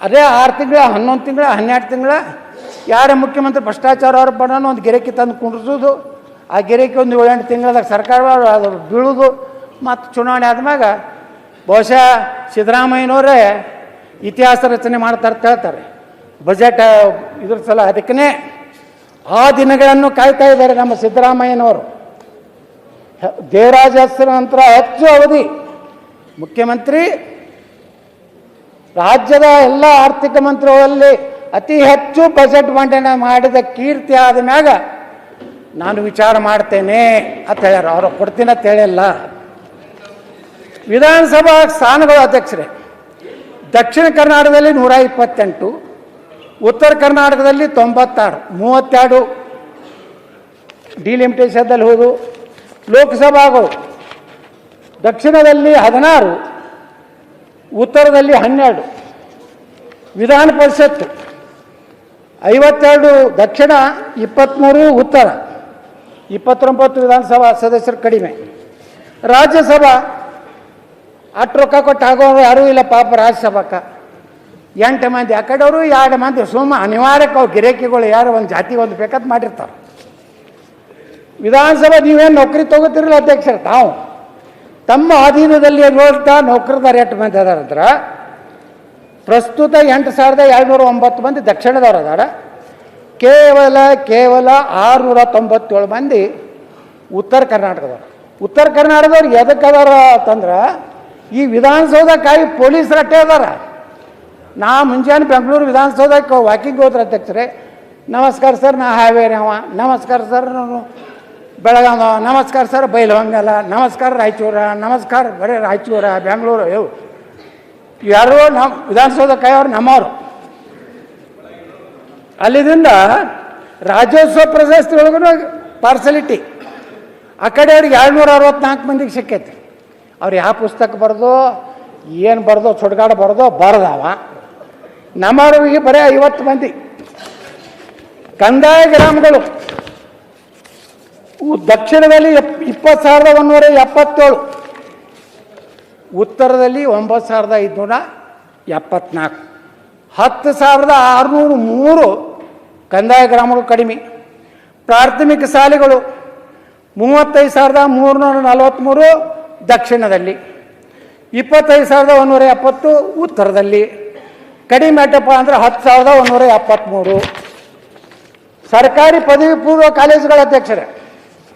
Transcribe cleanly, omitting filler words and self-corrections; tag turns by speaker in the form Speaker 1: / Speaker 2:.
Speaker 1: ಅದೇ 6 ತಿಂಗಳ 11 ತಿಂಗಳ 12 ತಿಂಗಳ ಯಾರ ಮುಖ್ಯಮಂತ್ರಿ ಭ್ರಷ್ಟಾಚಾರ ಆರೋಪನ ಒಂದು ಗಿರಕಿ ತಂದು ಕುಂಡ್ರಿಸೋದು, ಆ ಗಿರಕಿ ಒಂದು 7-8 ತಿಂಗಳದಾಗ ಸರ್ಕಾರ ಅದು ಬೀಳೋದು, ಮತ್ತು ಚುನಾವಣೆ ಆದ್ಮ್ಯಾಗ ಬಹುಶಃ ಸಿದ್ದರಾಮಯ್ಯನವರೇ ಇತಿಹಾಸ ರಚನೆ ಮಾಡ್ತಾರೆ ಅಂತ ಹೇಳ್ತಾರೆ ಬಜೆಟ್ ಇದ್ರ ಸಲ. ಅದಕ್ಕೇ ಆ ದಿನಗಳನ್ನು ಕಾಯ್ತಾ ಇದ್ದಾರೆ ನಮ್ಮ ಸಿದ್ದರಾಮಯ್ಯನವರು. ದೇವರಾಜ ಹೆಸರ ನಂತರ ಹೆಚ್ಚು ಅವಧಿ ಮುಖ್ಯಮಂತ್ರಿ, ರಾಜ್ಯದ ಎಲ್ಲ ಆರ್ಥಿಕ ಮಂತ್ರಿಗಳಲ್ಲಿ ಅತಿ ಹೆಚ್ಚು ಬಜೆಟ್ ಮಂಡನೆ ಮಾಡಿದ ಕೀರ್ತಿ ಆದ ಮ್ಯಾಗ ನಾನು ವಿಚಾರ ಮಾಡ್ತೇನೆ ಅಂತ ಹೇಳ್ಯಾರ. ಅವರು ಕೊಡ್ತೀನಿ ಅಂತ ಹೇಳಿಲ್ಲ. ವಿಧಾನಸಭಾ ಸ್ಥಾನಗಳು ಅಧ್ಯಕ್ಷರೇ, ದಕ್ಷಿಣ ಕರ್ನಾಟಕದಲ್ಲಿ 128, ಉತ್ತರ ಕರ್ನಾಟಕದಲ್ಲಿ 96, 32 ಡಿಲಿಮಿಟೇಷನ್ದಲ್ಲಿ ಹೋದು. ಲೋಕಸಭಾಗಳು ದಕ್ಷಿಣದಲ್ಲಿ 16, ಉತ್ತರದಲ್ಲಿ 12. ವಿಧಾನ ಪರಿಷತ್ತು 52 ದಕ್ಷಿಣ, 23 ಉತ್ತರ, 29 ವಿಧಾನಸಭಾ ಸದಸ್ಯರು ಕಡಿಮೆ. ರಾಜ್ಯಸಭಾ ಅಷ್ಟು ರೊಕ್ಕ ಕೊಟ್ಟು ಆಗೋರು ಯಾರೂ ಇಲ್ಲ ಪಾಪ. ರಾಜ್ಯಸಭಾಕ್ಕೆ 8 ಮಂದಿ ಆ ಕಡೆಯವರು, 2 ಮಂದಿ ಸುಮ್ಮ ಅನಿವಾರ್ಯಕ್ಕೆ ಅವ್ರು ಗಿರೇಕಿಗಳು ಯಾರು ಒಂದು ಜಾತಿ ಒಂದು ಬೇಕಾದ್ ಮಾಡಿರ್ತಾರೆ. ವಿಧಾನಸಭಾ ನೀವೇನು ನೌಕರಿ ತಗೋತಿರಲ್ಲ ಅಧ್ಯಕ್ಷರು, ತಾವು ತಮ್ಮ ಅಧೀನದಲ್ಲಿ ನೋಡ್ತಾ ನೌಕರದಾರ 8 ಮಂದಿ ಅದಾರಂದ್ರೆ ಪ್ರಸ್ತುತ 8,209 ಮಂದಿ ದಕ್ಷಿಣದವ್ರು ಅದಾರ. ಕೇವಲ 697 ಮಂದಿ ಉತ್ತರ ಕರ್ನಾಟಕದವ್ರು. ಉತ್ತರ ಕರ್ನಾಟಕದವ್ರು ಎದಕ್ಕೆ ಅದಾರ ಅಂತಂದ್ರೆ ಈ ವಿಧಾನಸೌಧಕ್ಕಾಗಿ ಪೊಲೀಸರು ಅಟ್ಟೆ ಅದಾರ. ನಾ ಮುಂಜಾನೆ ಬೆಂಗಳೂರು ವಿಧಾನಸೌಧಕ್ಕೆ ವಾಕಿಂಗ್ ಹೋದ್ರೆ ಅಧ್ಯಕ್ಷರೇ, ನಮಸ್ಕಾರ ಸರ್ ನಾ ಹಾವೇರಿ ಅವ, ನಮಸ್ಕಾರ ಸರ್ ನಾನು ಬೆಳಗಾವ, ನಮಸ್ಕಾರ ಸರ್ ಬೈಲಹೊಂಗಲ, ನಮಸ್ಕಾರ ರಾಯಚೂರ, ನಮಸ್ಕಾರ ಬರೀ ರಾಯಚೂರ ಬೆಂಗಳೂರು ಇವು ಯಾರು ನಮ್ಮ ವಿಧಾನಸೌಧ ಕಾಯೋರು ನಮ್ಮವರು. ಅಲ್ಲಿದಿಂದ ರಾಜ್ಯೋತ್ಸವ ಪ್ರಶಸ್ತಿ ಒಳಗೂ ಪಾರ್ಸಲಿಟಿ ಆ ಕಡೆ ಅವ್ರಿಗೆ 264 ಮಂದಿಗೆ ಸಿಕ್ಕೈತಿ. ಅವ್ರು ಯಾವ ಪುಸ್ತಕ ಬರೆದೋ ಏನು ಬರೆದೋ ಸುಡ್ಗಾಡು ಬರೆದೋ ಬರೆದವ. ನಮ್ಮವ್ರಿಗೆ ಬರೀ 50 ಮಂದಿ. ಕಂದಾಯ ಗ್ರಾಮಗಳು ದಕ್ಷಿಣದಲ್ಲಿ 20,177, ಉತ್ತರದಲ್ಲಿ 9,574, 10,603 ಕಂದಾಯ ಗ್ರಾಮಗಳು ಕಡಿಮೆ. ಪ್ರಾಥಮಿಕ ಶಾಲೆಗಳು 35,343 ದಕ್ಷಿಣದಲ್ಲಿ, 25,170 ಉತ್ತರದಲ್ಲಿ. ಕಡಿಮೆ ಆಟಪ್ಪ ಅಂದ್ರೆ 10,173. ಸರ್ಕಾರಿ ಪದವಿ ಪೂರ್ವ ಕಾಲೇಜುಗಳ ಅಧ್ಯಕ್ಷರೇ,